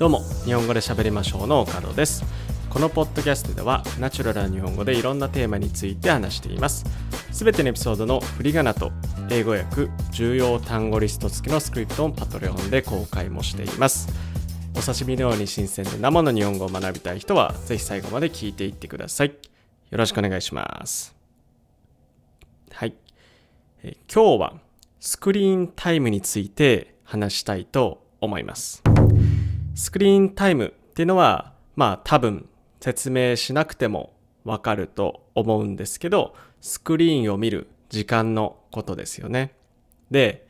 どうも、日本語で喋りましょうの岡野です。このポッドキャストではナチュラルな日本語でいろんなテーマについて話しています。すべてのエピソードの振り仮名と英語訳、重要単語リスト付きのスクリプトをパトレオンで公開もしています。お刺身のように新鮮で生の日本語を学びたい人はぜひ最後まで聞いていってください。よろしくお願いします。はい、今日はスクリーンタイムについて話したいと思います。スクリーンタイムっていうのは多分説明しなくてもわかると思うんですけど、スクリーンを見る時間のことですよね。で、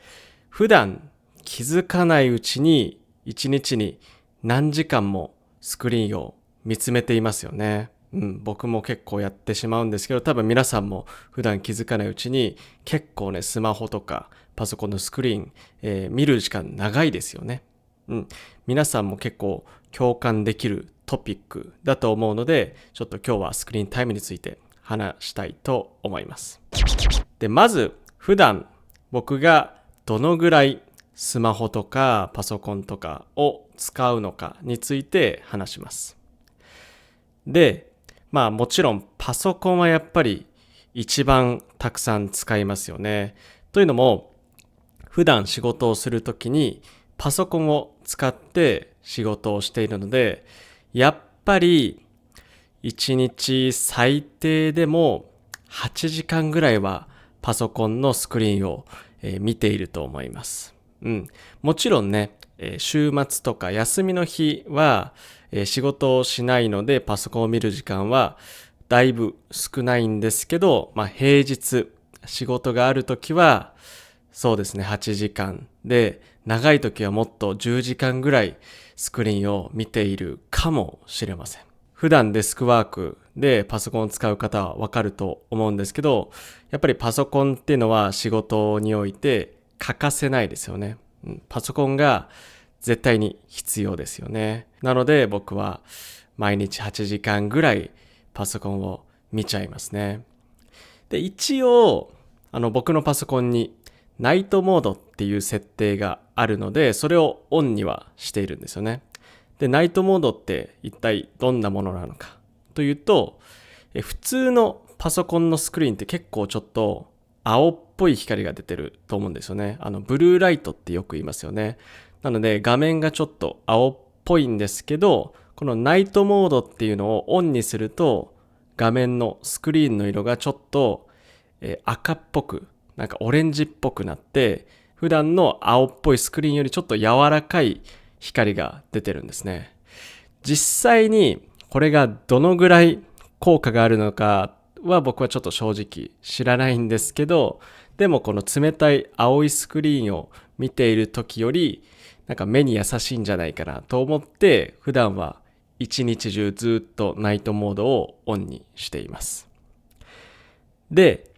普段気づかないうちに一日に何時間もスクリーンを見つめていますよね。僕も結構やってしまうんですけど、多分皆さんも普段気づかないうちに結構ね、スマホとかパソコンのスクリーン、見る時間長いですよね。皆さんも結構共感できるトピックだと思うので、ちょっと今日はスクリーンタイムについて話したいと思います。で、まず普段僕がどのぐらいスマホとかパソコンとかを使うのかについて話します。で、もちろんパソコンはやっぱり一番たくさん使いますよね。というのも、普段仕事をするときにパソコンを使って仕事をしているので、やっぱり1日最低でも8時間ぐらいはパソコンのスクリーンを見ていると思います。もちろんね、週末とか休みの日は仕事をしないのでパソコンを見る時間はだいぶ少ないんですけど、平日仕事があるときはそうですね、8時間で、長い時はもっと10時間ぐらいスクリーンを見ているかもしれません。普段デスクワークでパソコンを使う方はわかると思うんですけど、やっぱりパソコンっていうのは仕事において欠かせないですよね。パソコンが絶対に必要ですよね。なので僕は毎日8時間ぐらいパソコンを見ちゃいますね。で、一応僕のパソコンにナイトモードっていう設定があるので、それをオンにはしているんですよね。で、ナイトモードって一体どんなものなのかというと、普通のパソコンのスクリーンって結構ちょっと青っぽい光が出てると思うんですよね。ブルーライトってよく言いますよね。なので画面がちょっと青っぽいんですけど、このナイトモードっていうのをオンにすると、画面のスクリーンの色がちょっと赤っぽく、なんかオレンジっぽくなって、普段の青っぽいスクリーンよりちょっと柔らかい光が出てるんですね。実際にこれがどのぐらい効果があるのかは僕はちょっと正直知らないんですけど、でもこの冷たい青いスクリーンを見ている時よりなんか目に優しいんじゃないかなと思って、普段は一日中ずっとナイトモードをオンにしています。で、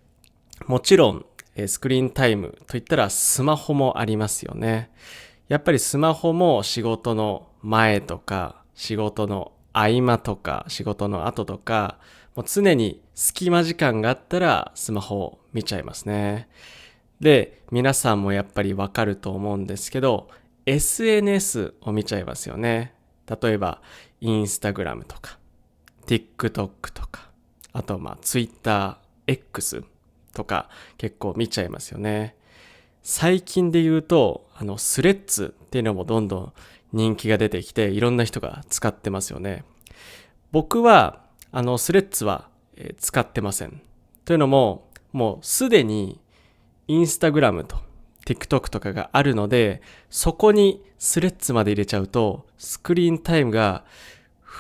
もちろんスクリーンタイムといったらスマホもありますよね。やっぱりスマホも仕事の前とか仕事の合間とか仕事の後とか、もう常に隙間時間があったらスマホを見ちゃいますね。で、皆さんもやっぱりわかると思うんですけど、SNS を見ちゃいますよね。例えばインスタグラムとか TikTok とか、あとTwitter Xとか結構見ちゃいますよね。最近で言うとスレッズっていうのもどんどん人気が出てきて、いろんな人が使ってますよね。僕はスレッズは使ってません。というのも、もうすでにインスタグラムと TikTok とかがあるので、そこにスレッズまで入れちゃうとスクリーンタイムが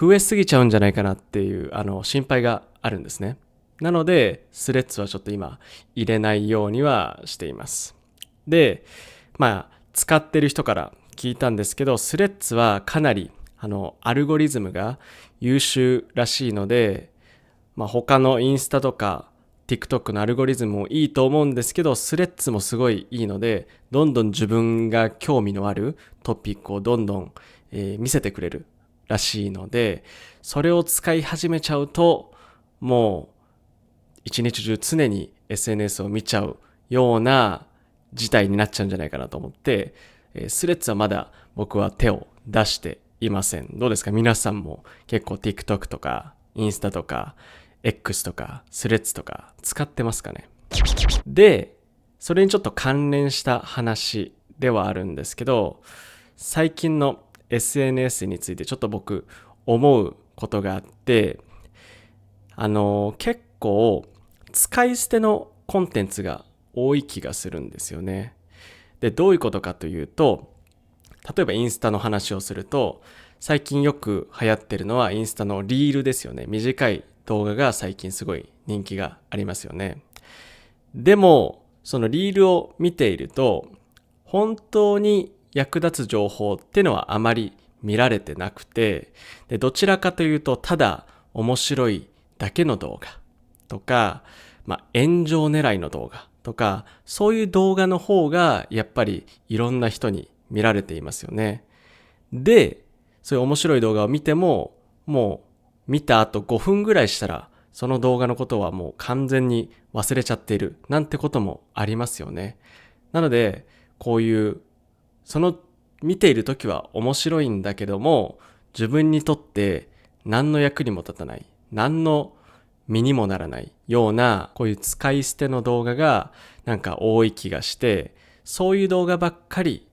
増えすぎちゃうんじゃないかなっていう心配があるんですね。なのでスレッズはちょっと今入れないようにはしています。で、使ってる人から聞いたんですけど、スレッズはかなりアルゴリズムが優秀らしいので、他のインスタとか TikTok のアルゴリズムもいいと思うんですけど、スレッズもすごいいいので、どんどん自分が興味のあるトピックをどんどん、見せてくれるらしいので、それを使い始めちゃうともう一日中常に SNS を見ちゃうような事態になっちゃうんじゃないかなと思って、スレッズはまだ僕は手を出していません。どうですか？皆さんも結構 TikTok とかインスタとか X とかスレッズとか使ってますかね？で、それにちょっと関連した話ではあるんですけど、最近の SNS についてちょっと僕思うことがあって、結構使い捨てのコンテンツが多い気がするんですよね。で、どういうことかというと、例えばインスタの話をすると、最近よく流行ってるのはインスタのリールですよね。短い動画が最近すごい人気がありますよね。でも、そのリールを見ていると、本当に役立つ情報っていうのはあまり見られてなくて、でどちらかというと、ただ面白いだけの動画とか、炎上狙いの動画とか、そういう動画の方がやっぱりいろんな人に見られていますよね。で、そういう面白い動画を見ても、もう見た後5分ぐらいしたら、その動画のことはもう完全に忘れちゃっているなんてこともありますよね。なので、こういう、その見ているときは面白いんだけども、自分にとって何の役にも立たない、何の身にもならないような、こういう使い捨ての動画がなんか多い気がして、そういう動画ばっかり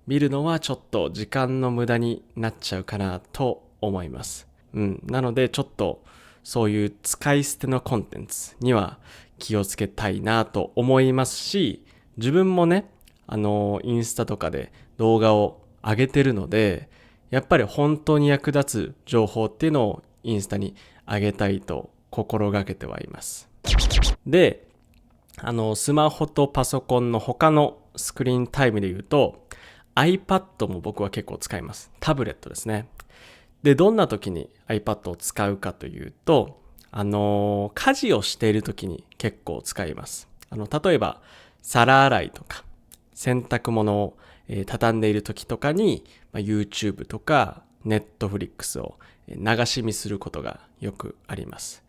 見るのはちょっと時間の無駄になっちゃうかなと思います。なのでちょっとそういう使い捨てのコンテンツには気をつけたいなと思いますし、自分もね、インスタとかで動画を上げてるので、やっぱり本当に役立つ情報っていうのをインスタに上げたいと心がけてはいます。で、スマホとパソコンの他のスクリーンタイムで言うと、iPad も僕は結構使います。タブレットですね。で、どんな時に iPad を使うかというと、家事をしている時に結構使います。例えば、皿洗いとか、洗濯物を、畳んでいる時とかに、YouTube とか Netflix を流し見することがよくあります。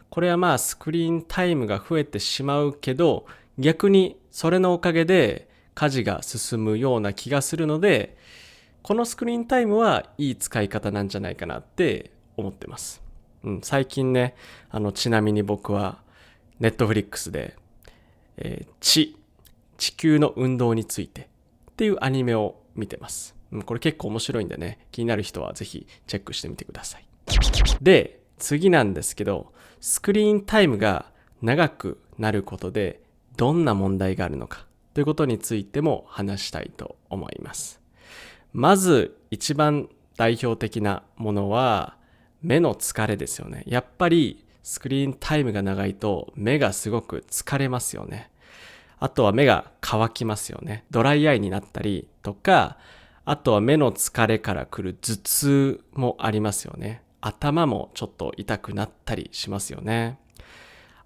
これはスクリーンタイムが増えてしまうけど、逆にそれのおかげで家事が進むような気がするので、このスクリーンタイムはいい使い方なんじゃないかなって思ってます。最近ね、ちなみに僕は Netflix で、地球の運動についてっていうアニメを見てます。これ結構面白いんでね、気になる人はぜひチェックしてみてください。で、次なんですけど、スクリーンタイムが長くなることでどんな問題があるのかということについても話したいと思います。まず一番代表的なものは目の疲れですよね。やっぱりスクリーンタイムが長いと目がすごく疲れますよね。あとは目が乾きますよね。ドライアイになったりとか、あとは目の疲れから来る頭痛もありますよね。頭もちょっと痛くなったりしますよね。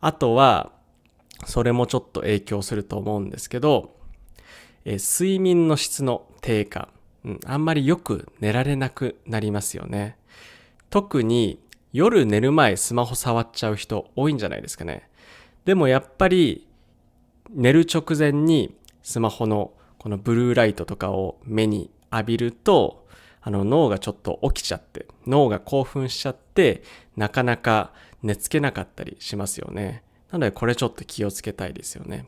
あとは、それもちょっと影響すると思うんですけど、睡眠の質の低下、あんまりよく寝られなくなりますよね。特に夜寝る前スマホ触っちゃう人多いんじゃないですかね。でもやっぱり寝る直前にスマホのこのブルーライトとかを目に浴びると、脳がちょっと起きちゃって、脳が興奮しちゃって、なかなか寝つけなかったりしますよね。なのでこれちょっと気をつけたいですよね。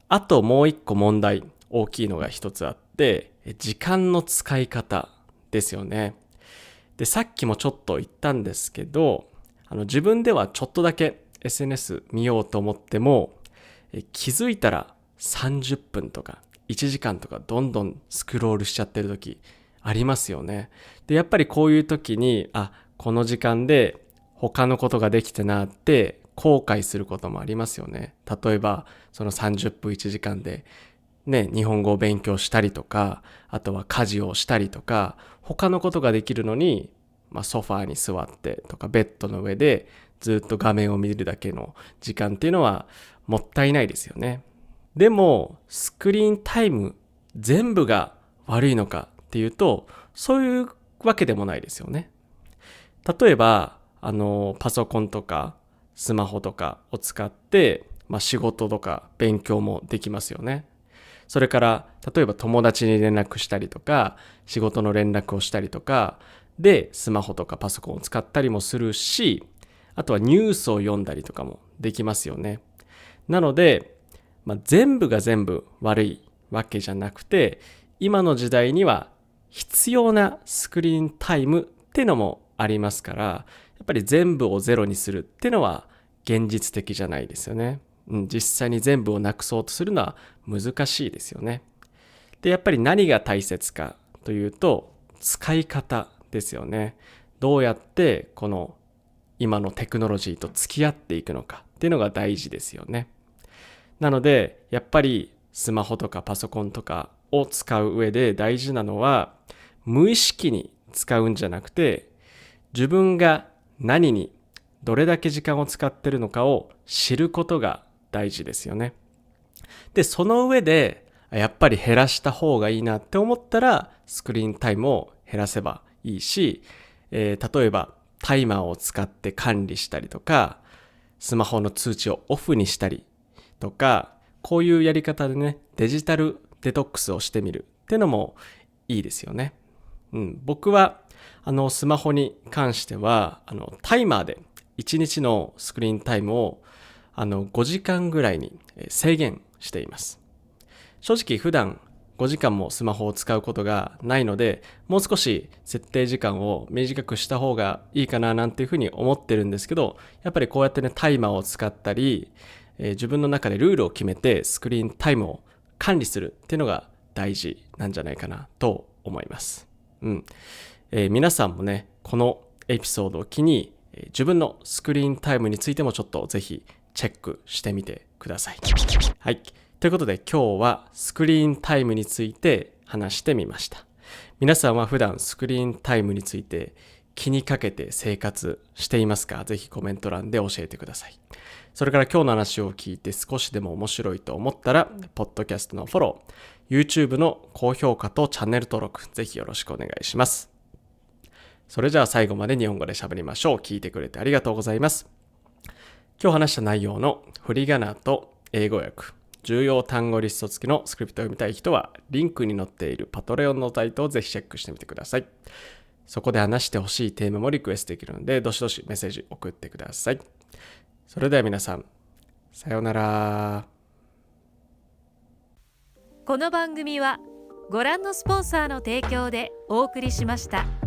あともう一個問題、大きいのが一つあって、時間の使い方ですよね。で、さっきもちょっと言ったんですけど、自分ではちょっとだけ SNS 見ようと思っても、気づいたら30分とか1時間とかどんどんスクロールしちゃってる時ありますよね。で、やっぱりこういう時に、この時間で他のことができてなって後悔することもありますよね。例えば、その30分1時間で日本語を勉強したりとか、あとは家事をしたりとか、他のことができるのに、ソファーに座ってとかベッドの上でずっと画面を見るだけの時間っていうのはもったいないですよね。でも、スクリーンタイム全部が悪いのかっていうと、そういうわけでもないですよね。例えば、パソコンとかスマホとかを使って、仕事とか勉強もできますよね。それから、例えば友達に連絡したりとか、仕事の連絡をしたりとか、でスマホとかパソコンを使ったりもするし、あとはニュースを読んだりとかもできますよね。なので、全部が全部悪いわけじゃなくて、今の時代には必要なスクリーンタイムってのもありますから、やっぱり全部をゼロにするってのは現実的じゃないですよね。実際に全部をなくそうとするのは難しいですよね。で、やっぱり何が大切かというと、使い方ですよね。どうやってこの今のテクノロジーと付き合っていくのかっていうのが大事ですよね。なので、やっぱりスマホとかパソコンとかを使う上で大事なのは、無意識に使うんじゃなくて、自分が何にどれだけ時間を使ってるのかを知ることが大事ですよね。で、その上で、やっぱり減らした方がいいなって思ったら、スクリーンタイムを減らせばいいし、例えばタイマーを使って管理したりとか、スマホの通知をオフにしたりとか、こういうやり方でね、デジタルデトックスをしてみるっていうのもいいですよね。僕はスマホに関してはタイマーで1日のスクリーンタイムを5時間ぐらいに制限しています。正直普段5時間もスマホを使うことがないので、もう少し設定時間を短くした方がいいかななんていうふうに思ってるんですけど、やっぱりこうやってね、タイマーを使ったり、自分の中でルールを決めてスクリーンタイムを管理するっていうのが大事なんじゃないかなと思います。皆さんもね、このエピソードを機に自分のスクリーンタイムについてもちょっとぜひチェックしてみてください。はい。ということで今日はスクリーンタイムについて話してみました。皆さんは普段スクリーンタイムについて気にかけて生活していますか？ぜひコメント欄で教えてください。それから今日の話を聞いて少しでも面白いと思ったら、ポッドキャストのフォロー、YouTube の高評価とチャンネル登録、ぜひよろしくお願いします。それじゃあ最後まで日本語で喋りましょう。聞いてくれてありがとうございます。今日話した内容の振り仮名と英語訳、重要単語リスト付きのスクリプトを読みたい人は、リンクに載っているパトレオンのサイトをぜひチェックしてみてください。そこで話してほしいテーマもリクエストできるので、どしどしメッセージ送ってください。それでは皆さん、さようなら。この番組はご覧のスポンサーの提供でお送りしました。